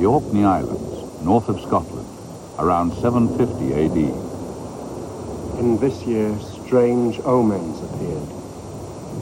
The Orkney Islands, north of Scotland, around 750 AD. In this year, strange omens appeared.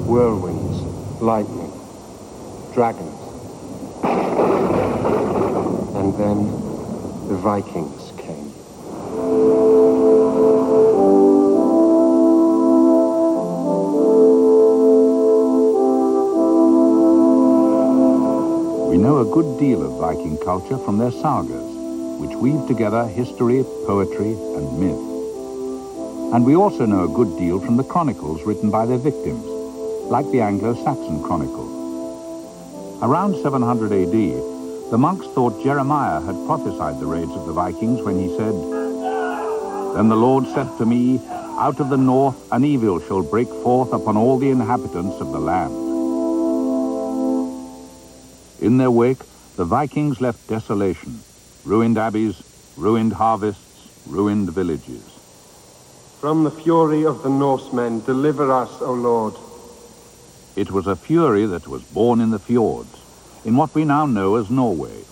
Whirlwinds, lightning, dragons. And then the Vikings came. We know a good deal of Viking culture from their sagas, which weave together history, poetry, and myth. And we also know a good deal from the chronicles written by their victims, like the Anglo-Saxon Chronicle. Around 700 AD, the monks thought Jeremiah had prophesied the raids of the Vikings when he said, "Then the Lord said to me, out of the north an evil shall break forth upon all the inhabitants of the land." In their wake, the Vikings left desolation, ruined abbeys, ruined harvests, ruined villages. From the fury of the Norsemen, deliver us, O Lord. It was a fury that was born in the fjords, in what we now know as Norway.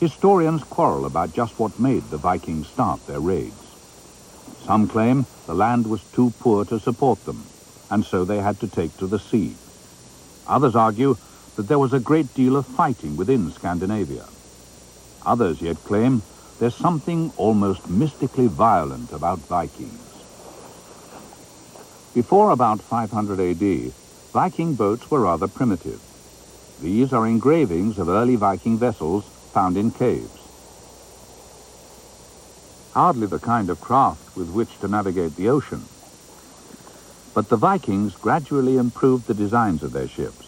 Historians quarrel about just what made the Vikings start their raids. Some claim the land was too poor to support them, and so they had to take to the sea. Others argue that there was a great deal of fighting within Scandinavia. Others yet claim there's something almost mystically violent about Vikings. Before about 500 AD, Viking boats were rather primitive. These are engravings of early Viking vessels found in caves. Hardly the kind of craft with which to navigate the ocean. But the Vikings gradually improved the designs of their ships,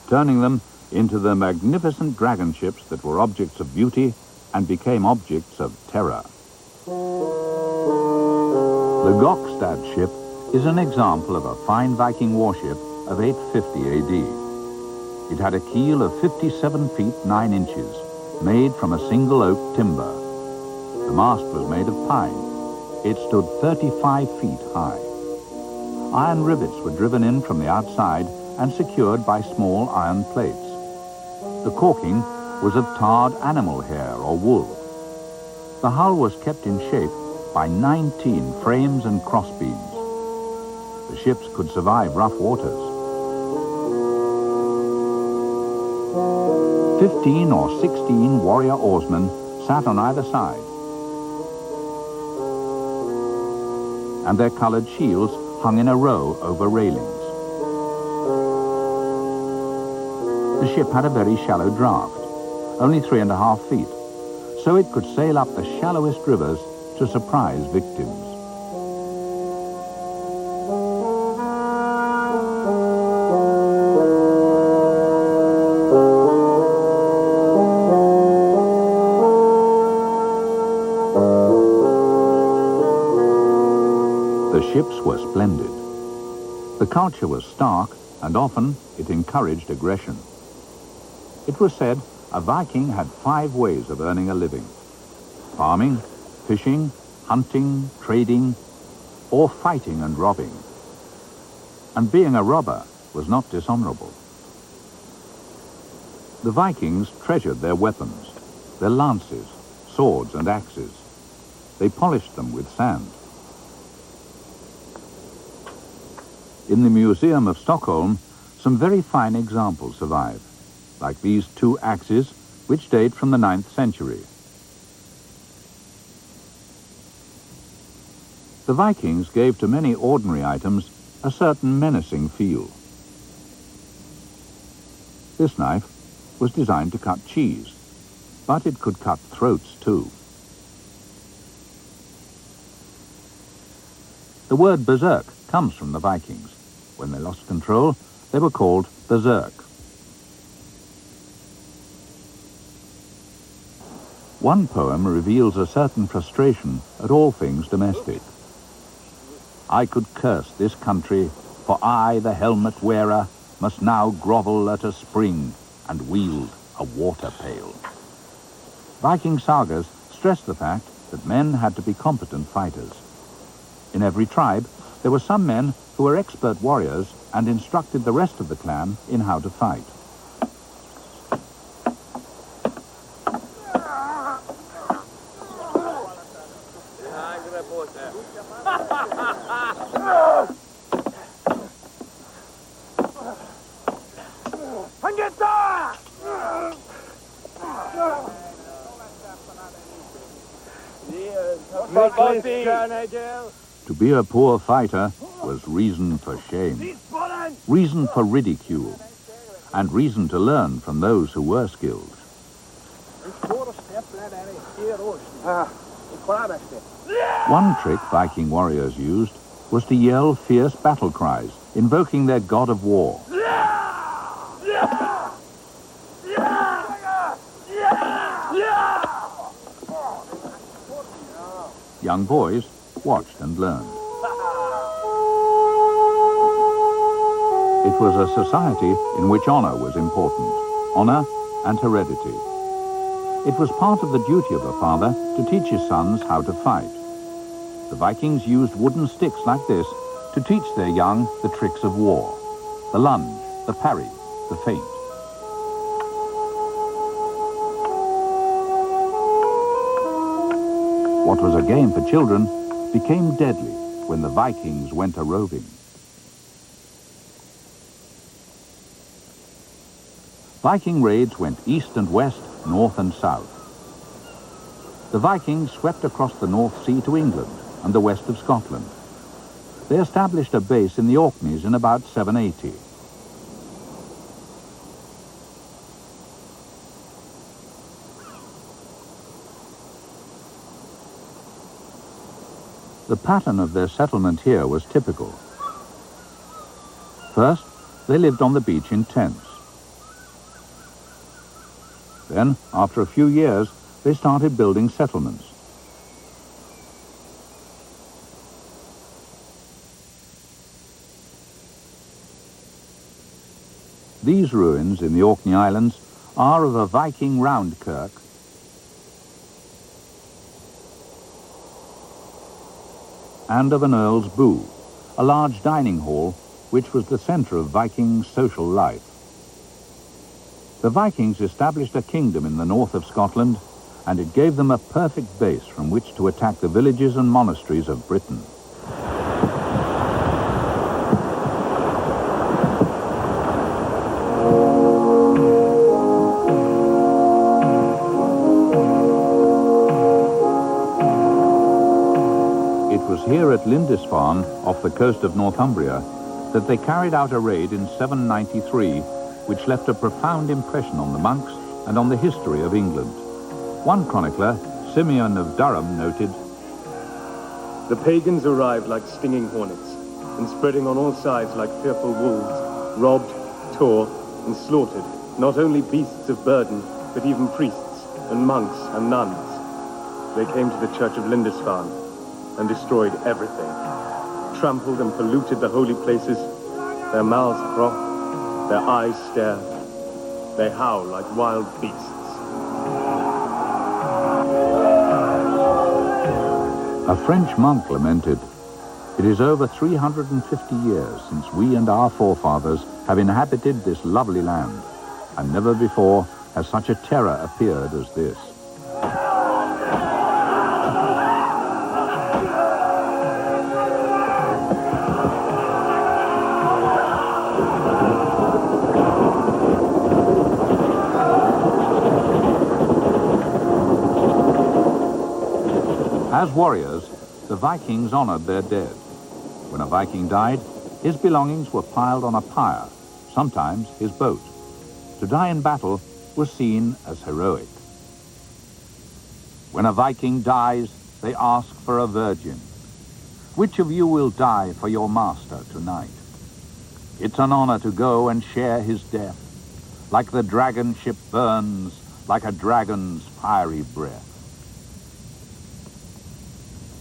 turning them into the magnificent dragon ships that were objects of beauty and became objects of terror. The Gokstad ship is an example of a fine Viking warship of 850 AD. It had a keel of 57 feet 9 inches, made from a single oak timber. The mast was made of pine. It stood 35 feet high. Iron rivets were driven in from the outside and secured by small iron plates. The caulking was of tarred animal hair or wool. The hull was kept in shape by 19 frames and crossbeams. The ships could survive rough waters. 15 or 16 warrior oarsmen sat on either side, and their colored shields hung in a row over railings. The ship had a very shallow draft, only 3.5 feet, so it could sail up the shallowest rivers to surprise victims. The ships were splendid. The culture was stark, and often it encouraged aggression. It was said a Viking had 5 ways of earning a living: farming, fishing, hunting, trading, or fighting and robbing. And being a robber was not dishonorable. The Vikings treasured their weapons, their lances, swords, and axes. They polished them with sand. In the Museum of Stockholm, some very fine examples survive, like these 2 axes, which date from the 9th century. The Vikings gave to many ordinary items a certain menacing feel. This knife was designed to cut cheese, but it could cut throats too. The word berserk comes from the Vikings. When they lost control, they were called berserk. One poem reveals a certain frustration at all things domestic. I could curse this country, for I, the helmet wearer, must now grovel at a spring and wield a water pail. Viking sagas stress the fact that men had to be competent fighters. In every tribe, there were some men who were expert warriors and instructed the rest of the clan in how to fight. To be a poor fighter was reason for shame, reason for ridicule, and reason to learn from those who were skilled. One trick Viking warriors used was to yell fierce battle cries, invoking their god of war. Young boys watched and learned. It was a society in which honor was important, honor and heredity. It was part of the duty of a father to teach his sons how to fight. The Vikings used wooden sticks like this to teach their young the tricks of war: the lunge, the parry, the feint. What was a game for children became deadly when the Vikings went a-roving. Viking raids went east and west, north and south. The Vikings swept across the North Sea to England and the west of Scotland. They established a base in the Orkneys in about 780. The pattern of their settlement here was typical. First, they lived on the beach in tents. Then, after a few years, they started building settlements. These ruins in the Orkney Islands are of a Viking round kirk and of an earl's boo, a large dining hall which was the center of Viking social life. The Vikings established a kingdom in the north of Scotland, and it gave them a perfect base from which to attack the villages and monasteries of Britain. Here at Lindisfarne, off the coast of Northumbria, that they carried out a raid in 793, which left a profound impression on the monks and on the history of England. One chronicler, Simeon of Durham, noted, "The pagans arrived like stinging hornets, and spreading on all sides like fearful wolves, robbed, tore, and slaughtered not only beasts of burden, but even priests and monks and nuns. They came to the church of Lindisfarne and destroyed everything, trampled and polluted the holy places. Their mouths froth, their eyes stare, they howl like wild beasts." A French monk lamented, "It is over 350 years since we and our forefathers have inhabited this lovely land, and never before has such a terror appeared as this." As warriors, the Vikings honored their dead. When a Viking died, his belongings were piled on a pyre, sometimes his boat. To die in battle was seen as heroic. When a Viking dies, they ask for a virgin. Which of you will die for your master tonight? It's an honor to go and share his death. Like the dragon ship burns, like a dragon's fiery breath.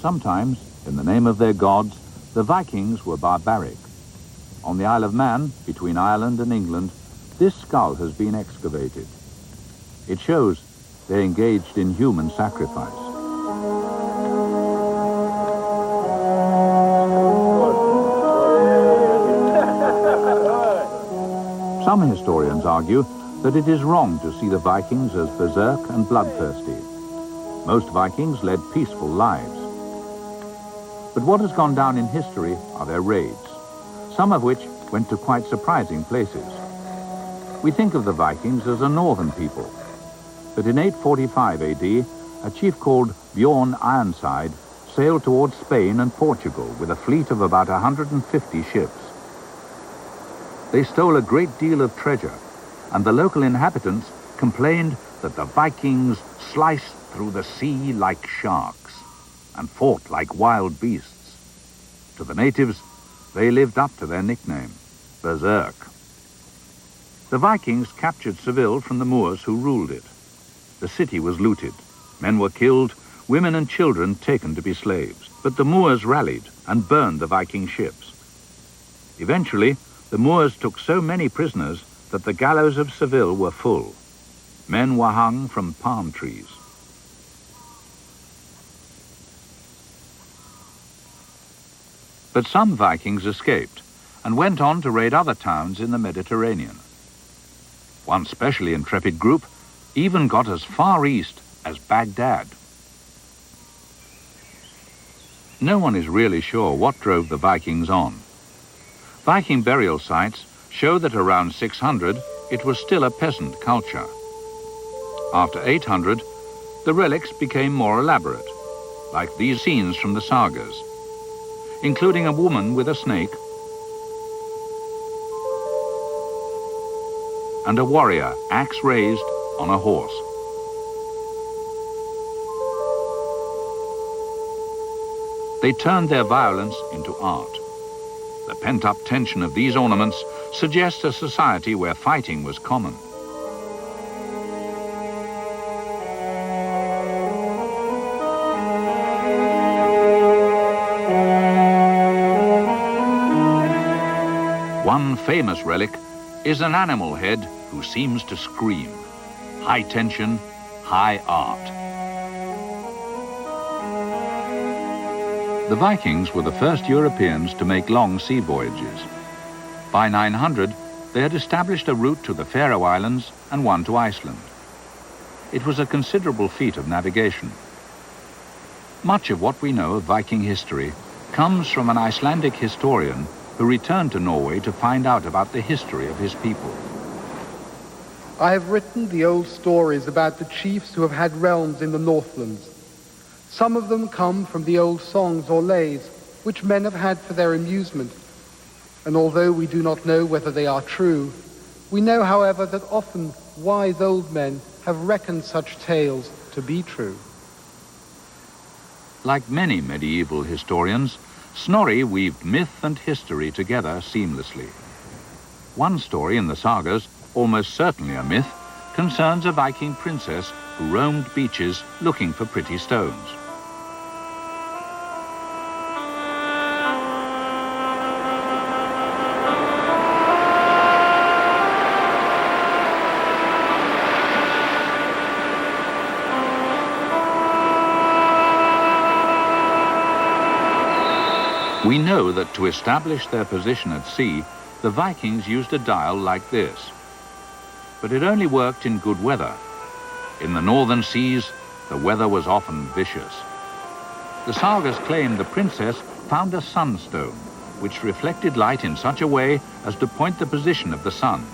Sometimes, in the name of their gods, the Vikings were barbaric. On the Isle of Man, between Ireland and England, this skull has been excavated. It shows they engaged in human sacrifice. Some historians argue that it is wrong to see the Vikings as berserk and bloodthirsty. Most Vikings led peaceful lives. But what has gone down in history are their raids, some of which went to quite surprising places. We think of the Vikings as a northern people, but in 845 AD, a chief called Bjorn Ironside sailed towards Spain and Portugal with a fleet of about 150 ships. They stole a great deal of treasure, and the local inhabitants complained that the Vikings sliced through the sea like sharks and fought like wild beasts. To the natives, they lived up to their nickname, berserk. The Vikings captured Seville from the Moors who ruled it. The city was looted. Men were killed, women and children taken to be slaves. But the Moors rallied and burned the Viking ships. Eventually, the Moors took so many prisoners that the gallows of Seville were full. Men were hung from palm trees. But some Vikings escaped and went on to raid other towns in the Mediterranean. One specially intrepid group even got as far east as Baghdad. No one is really sure what drove the Vikings on. Viking burial sites show that around 600 it was still a peasant culture. After 800, the relics became more elaborate, like these scenes from the sagas, including a woman with a snake and a warrior, axe raised, on a horse. They turned their violence into art. The pent-up tension of these ornaments suggests a society where fighting was common. One famous relic is an animal head who seems to scream. High tension, high art. The Vikings were the first Europeans to make long sea voyages. By 900, they had established a route to the Faroe Islands and one to Iceland. It was a considerable feat of navigation. Much of what we know of Viking history comes from an Icelandic historian who returned to Norway to find out about the history of his people. I have written the old stories about the chiefs who have had realms in the Northlands. Some of them come from the old songs or lays, which men have had for their amusement. And although we do not know whether they are true, we know, however, that often wise old men have reckoned such tales to be true. Like many medieval historians, Snorri weaved myth and history together seamlessly. One story in the sagas, almost certainly a myth, concerns a Viking princess who roamed beaches looking for pretty stones. We know that to establish their position at sea, the Vikings used a dial like this. But it only worked in good weather. In the northern seas, the weather was often vicious. The sagas claim the princess found a sunstone, which reflected light in such a way as to point the position of the sun.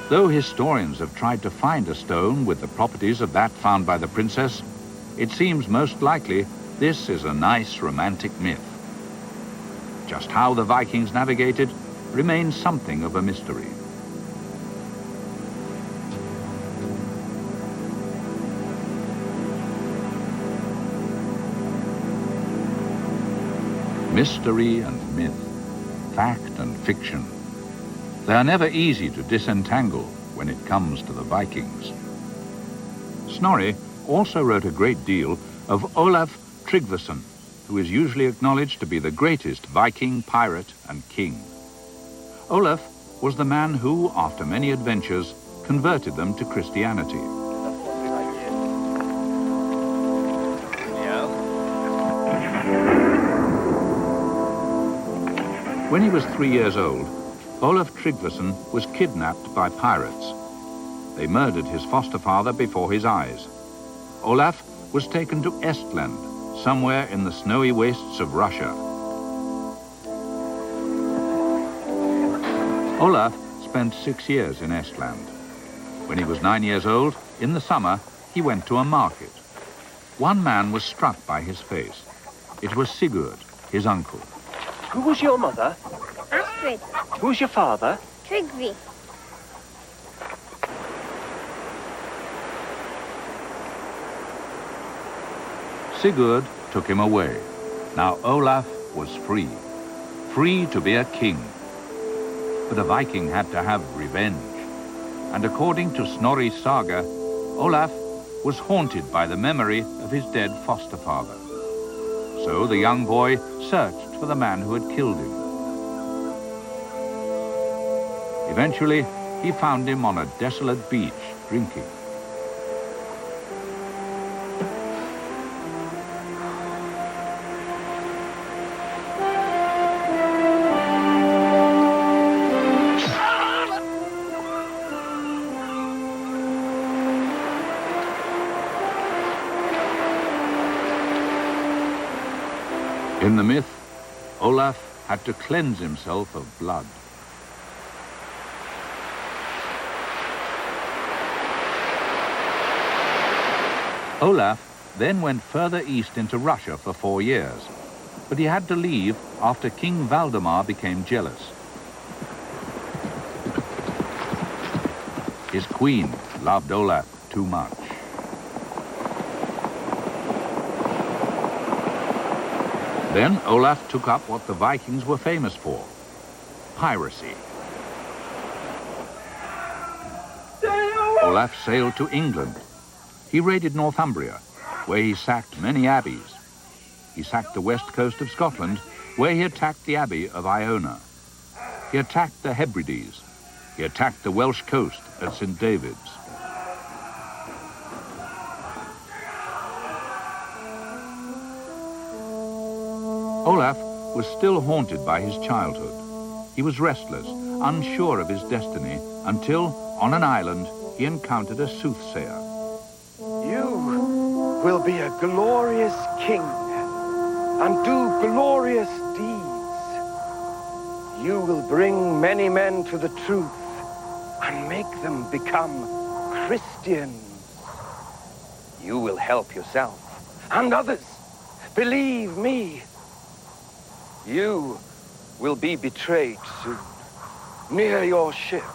Though historians have tried to find a stone with the properties of that found by the princess, it seems most likely this is a nice romantic myth. Just how the Vikings navigated remains something of a mystery. Mystery and myth, fact and fiction. They are never easy to disentangle when it comes to the Vikings. Snorri also wrote a great deal of Olaf Tryggvason, who is usually acknowledged to be the greatest Viking, pirate and king. Olaf was the man who, after many adventures, converted them to Christianity. When he was 3 years old, Olaf Tryggvason was kidnapped by pirates. They murdered his foster father before his eyes. Olaf was taken to Estland, somewhere in the snowy wastes of Russia. Olaf spent 6 years in Estland. When he was 9 years old, in the summer, he went to a market. One man was struck by his face. It was Sigurd, his uncle. Who was your mother? Astrid. Who was your father? Tryggvi. Sigurd took him away. Now Olaf was free. Free to be a king. But a Viking had to have revenge. And according to Snorri's saga, Olaf was haunted by the memory of his dead foster father. So the young boy searched for the man who had killed him. Eventually, he found him on a desolate beach, drinking. In the myth, Olaf had to cleanse himself of blood. Olaf then went further east into Russia for 4 years, but he had to leave after King Valdemar became jealous. His queen loved Olaf too much. Then Olaf took up what the Vikings were famous for, piracy. Olaf sailed to England. He raided Northumbria, where he sacked many abbeys. He sacked the west coast of Scotland, where he attacked the abbey of Iona. He attacked the Hebrides. He attacked the Welsh coast at St. David's. Olaf was still haunted by his childhood. He was restless, unsure of his destiny, until, on an island, he encountered a soothsayer. You will be a glorious king and do glorious deeds. You will bring many men to the truth and make them become Christians. You will help yourself and others. Believe me. You will be betrayed soon. Near your ships,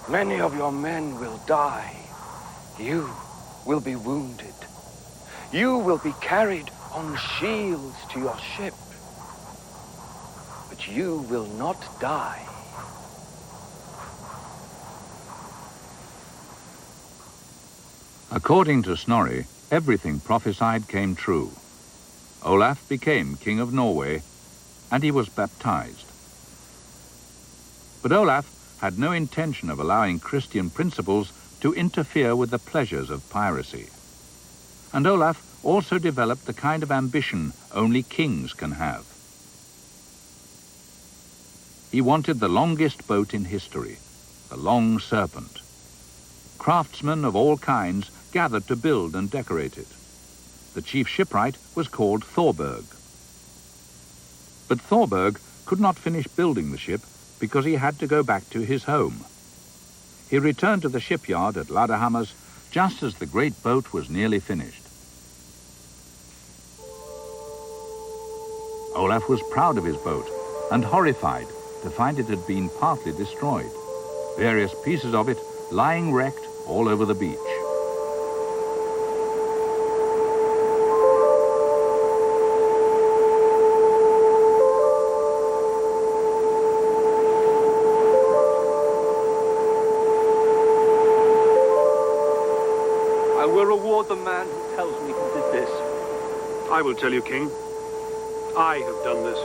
many of your men will die. You will be wounded. You will be carried on shields to your ship. But you will not die. According to Snorri, everything prophesied came true. Olaf became King of Norway, and he was baptized. But Olaf had no intention of allowing Christian principles to interfere with the pleasures of piracy. And Olaf also developed the kind of ambition only kings can have. He wanted the longest boat in history, the Long Serpent. Craftsmen of all kinds gathered to build and decorate it. The chief shipwright was called Thorberg. But Thorberg could not finish building the ship because he had to go back to his home. He returned to the shipyard at Lauderhammers just as the great boat was nearly finished. Olaf was proud of his boat and horrified to find it had been partly destroyed, various pieces of it lying wrecked all over the beach. I You're the man who tells me who did this. I will tell you, King. I have done this.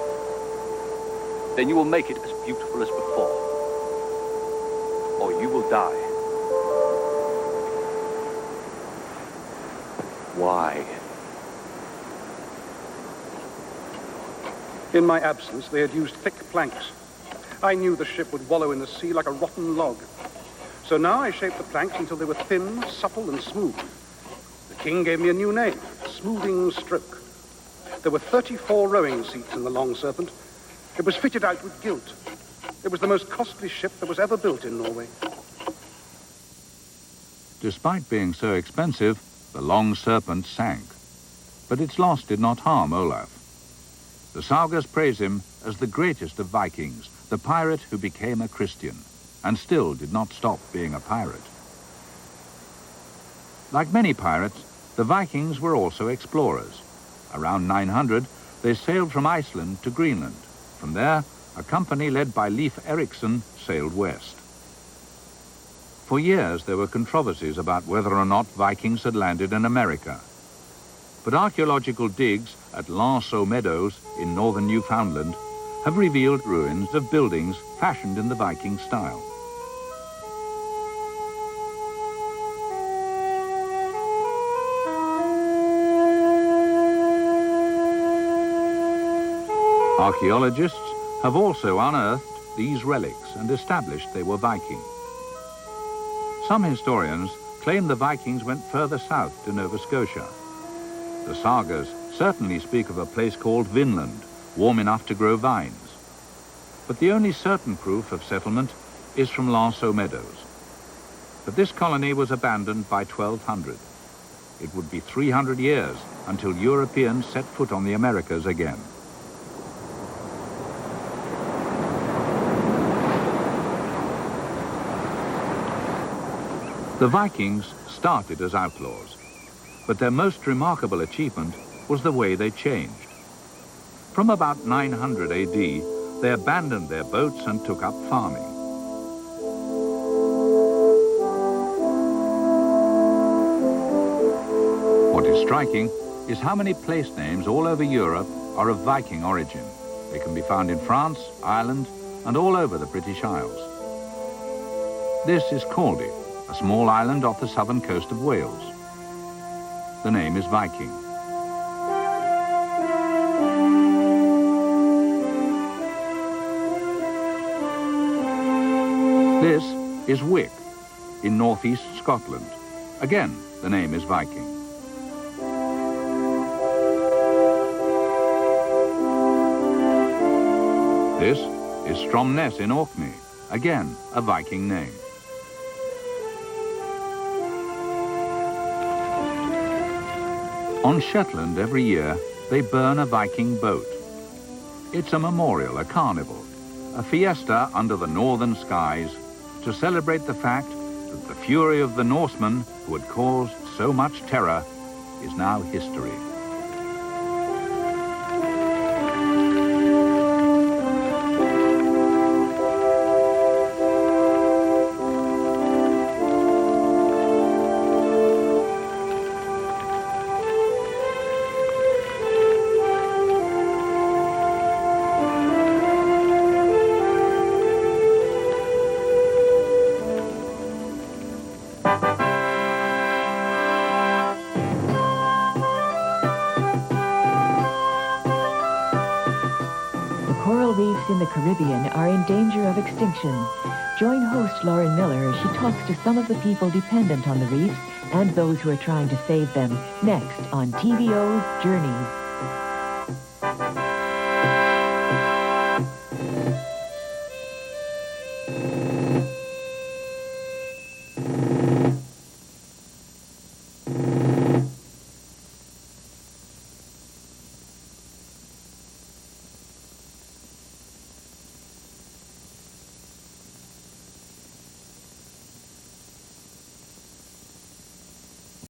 Then you will make it as beautiful as before. Or you will die. Why? In my absence, they had used thick planks. I knew the ship would wallow in the sea like a rotten log. So now I shaped the planks until they were thin, supple, and smooth. The king gave me a new name, Smoothing Stroke. There were 34 rowing seats in the Long Serpent. It was fitted out with gilt. It was the most costly ship that was ever built in Norway. Despite being so expensive, the Long Serpent sank. But its loss did not harm Olaf. The sagas praise him as the greatest of Vikings, the pirate who became a Christian, and still did not stop being a pirate. Like many pirates, the Vikings were also explorers. Around 900, they sailed from Iceland to Greenland. From there, a company led by Leif Erikson sailed west. For years, there were controversies about whether or not Vikings had landed in America. But archaeological digs at Lanceau Meadows in northern Newfoundland have revealed ruins of buildings fashioned in the Viking style. Archaeologists have also unearthed these relics and established they were Viking. Some historians claim the Vikings went further south to Nova Scotia. The sagas certainly speak of a place called Vinland, warm enough to grow vines. But the only certain proof of settlement is from Lanceau Meadows. But this colony was abandoned by 1200. It would be 300 years until Europeans set foot on the Americas again. The Vikings started as outlaws, but their most remarkable achievement was the way they changed. From about 900 AD, they abandoned their boats and took up farming. What is striking is how many place names all over Europe are of Viking origin. They can be found in France, Ireland, and all over the British Isles. This is Caldy, a small island off the southern coast of Wales. The name is Viking. This is Wick, in northeast Scotland. Again, the name is Viking. This is Stromness in Orkney. Again, a Viking name. On Shetland every year, they burn a Viking boat. It's a memorial, a carnival, a fiesta under the northern skies to celebrate the fact that the fury of the Norsemen who had caused so much terror is now history. Coral reefs in the Caribbean are in danger of extinction. Join host Lauren Miller as she talks to some of the people dependent on the reefs and those who are trying to save them, next on TVO's Journeys.